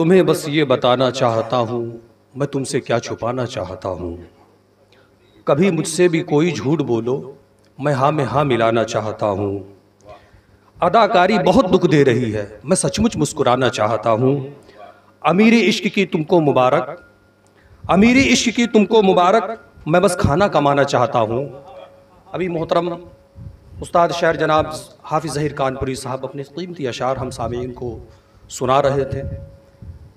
तुम्हें बस ये बताना चाहता हूँ, मैं तुमसे क्या छुपाना चाहता हूँ। कभी मुझसे भी कोई झूठ बोलो, मैं हाँ में हाँ मिलाना चाहता हूँ। अदाकारी बहुत दुख दे रही है, मैं सचमुच मुस्कुराना चाहता हूँ। अमीरी इश्क की तुमको मुबारक, अमीरी इश्क की तुमको मुबारक, मैं बस खाना कमाना चाहता हूँ। अभी मोहतरम उस्ताद शायर जनाब हाफिज़ ज़हीर कानपुरी साहब अपने कीमती अशार हम सामीन को सुना रहे थे।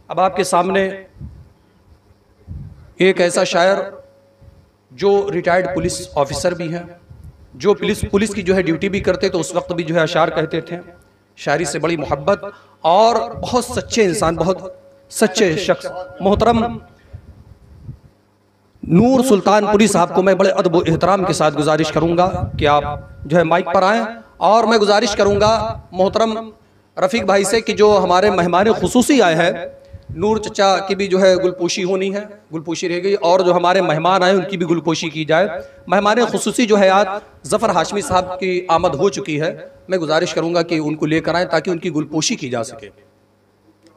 अब आपके सामने एक ऐसा शायर जो रिटायर्ड पुलिस ऑफिसर भी हैं, जो पुलिस की जो है ड्यूटी भी करते, तो उस वक्त भी जो है अशार कहते थे। शायरी से बड़ी मोहब्बत और बहुत सच्चे इंसान, बहुत सच्चे शख्स मोहतरम नूर सुल्तानपुरी साहब को मैं बड़े अदब व एहतराम के साथ गुजारिश करूंगा कि आप जो है माइक पर आएँ। और मैं गुजारिश करूंगा मोहतरम रफ़ीक भाई से कि जो हमारे मेहमान खुसूसी आए हैं, नूर चचा की भी जो है गुलपोशी होनी है, गुलपोशी रह गई, और जो हमारे मेहमान आए उनकी भी गुलपोशी की जाए। मेहमान खुसूसी जो है आज ज़फ़र हाशमी साहब की आमद हो चुकी है, मैं गुजारिश करूंगा कि उनको लेकर आएँ ताकि उनकी गुलपोशी की जा सके।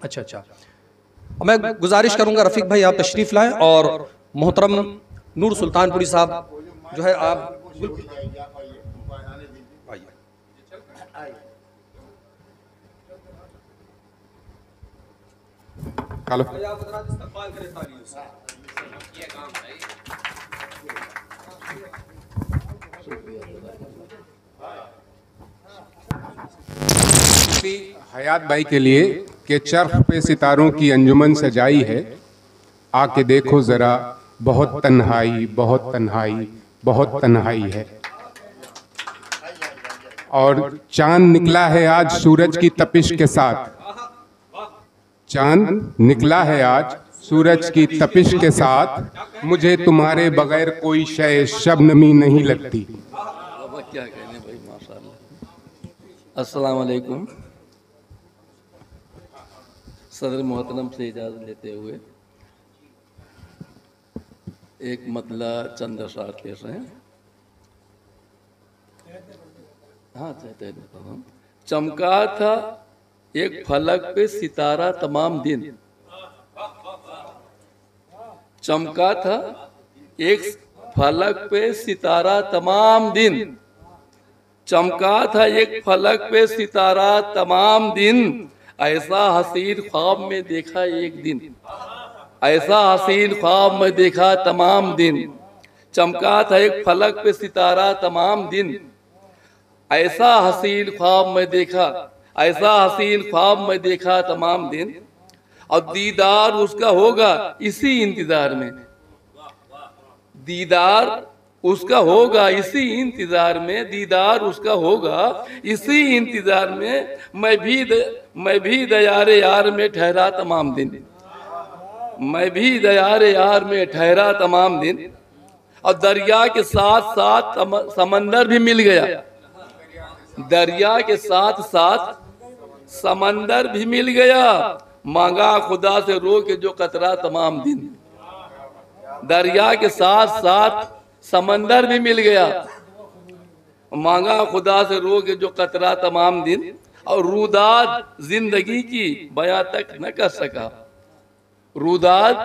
अच्छा, मैं गुजारिश करूंगा रफ़ीक भाई आप तशरीफ़ लाएँ और मोहतरम नूर सुल्तानपुरी साहब जो है आप हयात भाई के लिए कि चरख पे सितारों की अंजुमन सजाई है, आके देखो जरा बहुत तन्हाई, बहुत तन्हाई, बहुत तन्हाई है। और चांद निकला है आज सूरज की तपिश के साथ, चांद निकला है आज सूरज की तपिश के साथ, मुझे तुम्हारे बगैर कोई शय शबनमी नहीं लगती। क्या कहने भाई, माशाअल्लाह। अस्सलाम वालेकुम। सदर मोहतरम से इजाज़त लेते हुए एक मतला चंद अशार पेश हैं। हाँ, चमका था एक फलक पे सितारा तमाम दिन, चमका था एक फलक पे सितारा तमाम दिन, चमका था एक फलक पे सितारा तमाम दिन, ऐसा हसीन ख्वाब में देखा एक दिन, ऐसा हसीन ख्वाब में देखा तमाम दिन। चमका था एक फलक पे सितारा तमाम दिन, ऐसा हसीन ख्वाब में देखा, ऐसा हसीन ख्वाब में देखा तमाम दिन। और दीदार उसका होगा इसी इंतजार में, दीदार उसका होगा इसी इंतजार में, दीदार उसका होगा इसी इंतजार में। मैं भी दयारे यार में ठहरा तमाम दिन, मैं भी दयारे यार में ठहरा तमाम दिन। और दरिया के साथ साथ समंदर भी मिल गया, दरिया के साथ साथ समंदर भी मिल गया, मांगा खुदा से रो के जो कतरा तमाम दिन। दरिया के साथ साथ समंदर भी मिल गया, मांगा खुदा से रो के जो कतरा तमाम दिन। और रूदाद जिंदगी की बयां तक न कर सका, रूदाद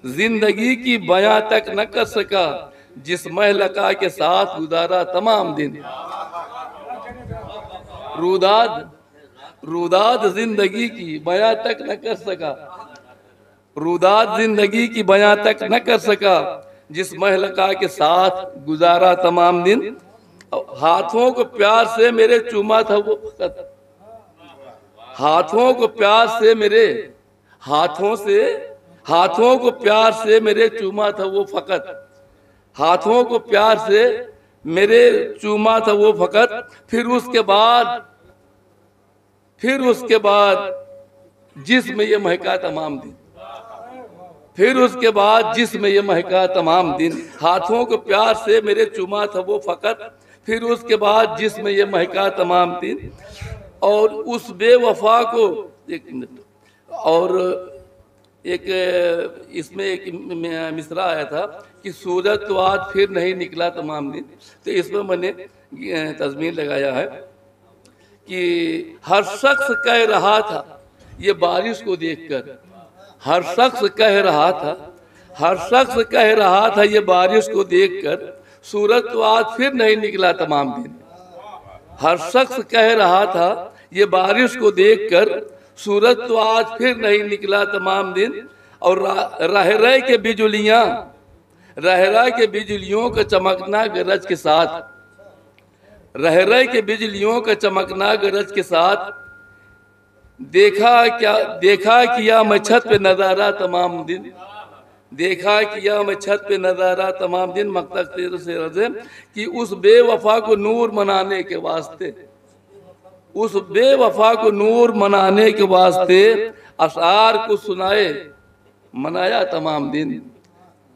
जिंदगी की बयां तक न कर सका, जिस महलका के साथ गुजारा तमाम दिन। रूदाद जिंदगी की बयां तक न कर सका, रूदाद जिंदगी की बयां तक न कर सका, जिस महलका के साथ गुजारा तमाम दिन। हाथों को प्यार से मेरे चूमा था वो फकत, हाथों को प्यार से मेरे, हाथों को प्यार से मेरे चूमा था वो फकत, हाथों को प्यार से मेरे चूमा था वो फकत। फिर उसके बाद जिस्म ये महका तमाम दिन, फिर उसके बाद जिस्म ये महका तमाम दिन। हाथों को प्यार से मेरे चूमा था वो फकत, फिर उसके बाद जिस्म ये महका तमाम दिन। और उस बेवफा को और एक इसमें एक मिसरा आया था कि सूरज तो आज फिर नहीं निकला तमाम दिन, तो इसमें मैंने तज़मीन लगाया है कि हर शख्स कह रहा था ये बारिश को देखकर, हर शख्स कह रहा था ये बारिश को देखकर सूरज तो आज फिर नहीं निकला तमाम दिन। हर शख्स कह रहा था ये बारिश को देखकर सूरज तो आज फिर नहीं निकला तमाम दिन। और रह के बिजलियों का चमकना गरज के साथ, रह के बिजलियों का चमकना गरज के साथ, देखा किया मैं छत पे नजारा तमाम दिन, देखा किया मैं छत पे नजारा तमाम दिन। मकसद से रज़े कि उस बेवफा को नूर मनाने के वास्ते, उस बेवफा को नूर मनाने के वास्ते अशार को सुनाए मनाया तमाम दिन,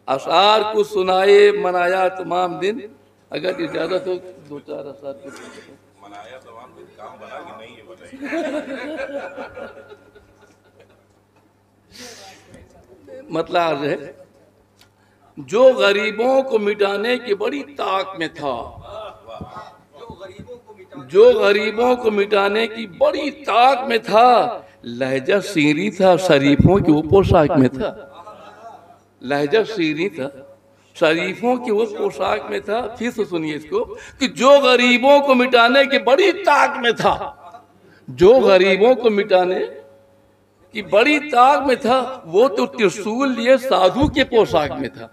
अशार को सुनाए मनाया तमाम दिन। अगर इजाजत हो 2-4 अशार मनाया तमाम दिन, काम बना कि नहीं है मतलब है जो गरीबों को मिटाने की बड़ी ताक में था, जो गरीबों को मिटाने की बड़ी ताक में था, लहजा सीरी था शरीफों की वो पोशाक में था, लहजा सीरी था शरीफों की वो पोशाक में था। फिर से सुनिए इसको कि जो गरीबों को मिटाने की बड़ी ताक में था, जो गरीबों को मिटाने की बड़ी ताक में था, वो तो त्रिशूल लिए साधु के पोशाक में था।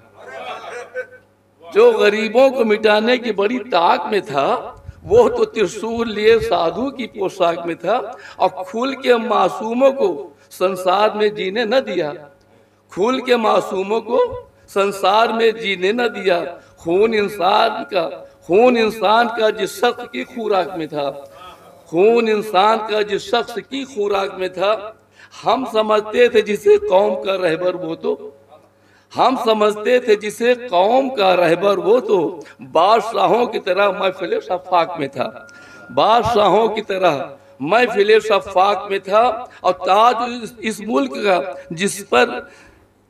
जो गरीबों को मिटाने की बड़ी ताक में था, वो तो त्रिशूल लिए साधु की पोशाक में था। और खुल के मासूमों को संसार में जीने न दिया, खुल के मासूमों को संसार में जीने न दिया। खून इंसान का जिस शख्स की खुराक में था, खून इंसान का जिस शख्स की खुराक में था, हम समझते थे जिसे कौम का रहबर वो तो, हम समझते थे जिसे कौम का रहबर वो तो बादशाहों की तरह महफिल शफाक में था, बादशाहों की तरह महफिल शफाक में था। और ताज इस मुल्क का जिस पर,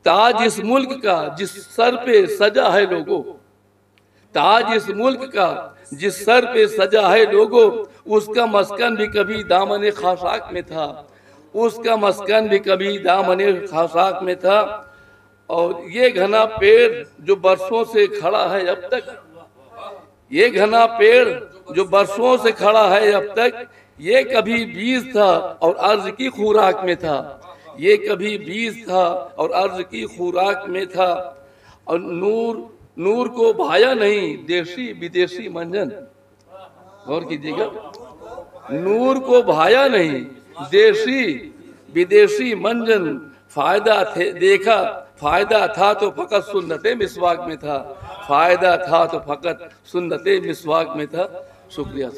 ताज इस मुल्क का जिस सर पे सजा है लोगों, ताज इस मुल्क का जिस सर पे सजा है लोगों, उसका मस्कन भी कभी दामन खासाक में था, उसका मस्कन भी कभी दामन खासाक में था। और ये घना पेड़ जो बरसों से खड़ा है अब तक, ये घना पेड़ जो बरसों से खड़ा है अब तक, ये कभी बीज था और अर्ज की खुराक में था, ये कभी बीज था और अर्ज की खुराक में था। और नूर को भाया नहीं देशी विदेशी मंजन, गौर कीजिएगा, नूर को भाया नहीं देशी विदेशी मंजन। फायदा थे देखा, फायदा था तो फकत सुन्नते मिसवाक में था, फायदा था तो फकत सुन्नते मिसवाक में था। शुक्रिया।